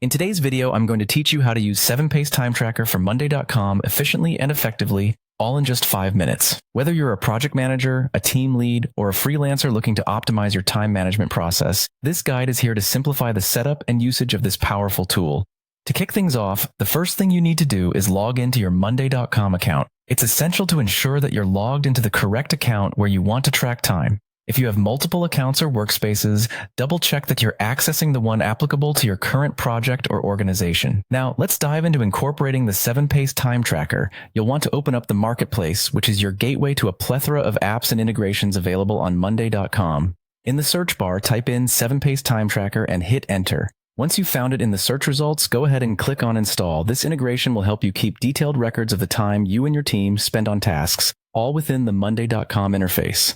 In today's video, I'm going to teach you how to use 7-Pace Time Tracker for Monday.com efficiently and effectively, all in just 5 minutes. Whether you're a project manager, a team lead, or a freelancer looking to optimize your time management process, this guide is here to simplify the setup and usage of this powerful tool. To kick things off, the first thing you need to do is log into your Monday.com account. It's essential to ensure that you're logged into the correct account where you want to track time. If you have multiple accounts or workspaces, double-check that you're accessing the one applicable to your current project or organization. Now, let's dive into incorporating the 7-Pace Time Tracker. You'll want to open up the Marketplace, which is your gateway to a plethora of apps and integrations available on Monday.com. In the search bar, type in 7-Pace Time Tracker and hit Enter. Once you've found it in the search results, go ahead and click on Install. This integration will help you keep detailed records of the time you and your team spend on tasks, all within the Monday.com interface.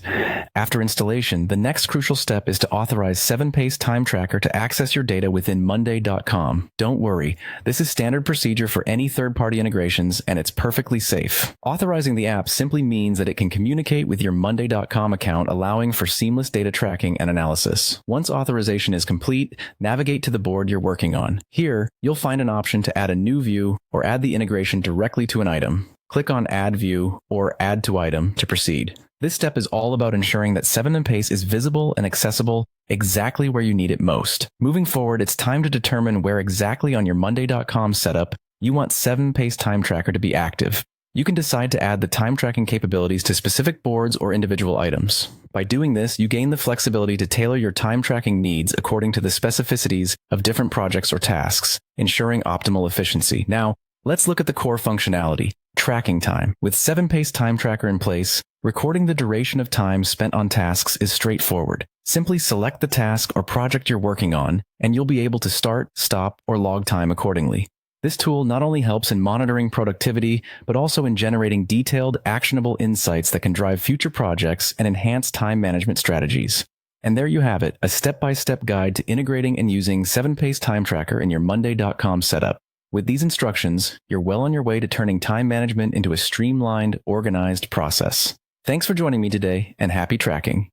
After installation, the next crucial step is to authorize 7-Pace Time Tracker to access your data within Monday.com. Don't worry, this is standard procedure for any third-party integrations, and it's perfectly safe. Authorizing the app simply means that it can communicate with your Monday.com account, allowing for seamless data tracking and analysis. Once authorization is complete, navigate to the board you're working on. Here, you'll find an option to add a new view or add the integration directly to an item. Click on Add View or Add to Item to proceed. This step is all about ensuring that 7-Pace is visible and accessible exactly where you need it most. Moving forward, it's time to determine where exactly on your Monday.com setup you want 7-Pace Time Tracker to be active. You can decide to add the time tracking capabilities to specific boards or individual items. By doing this, you gain the flexibility to tailor your time tracking needs according to the specificities of different projects or tasks, ensuring optimal efficiency. Now, let's look at the core functionality. Tracking time. With 7-Pace Time Tracker in place, recording the duration of time spent on tasks is straightforward. Simply select the task or project you're working on, and you'll be able to start, stop, or log time accordingly. This tool not only helps in monitoring productivity, but also in generating detailed, actionable insights that can drive future projects and enhance time management strategies. And there you have it, a step-by-step guide to integrating and using 7-Pace Time Tracker in your Monday.com setup. With these instructions, you're well on your way to turning time management into a streamlined, organized process. Thanks for joining me today, and happy tracking.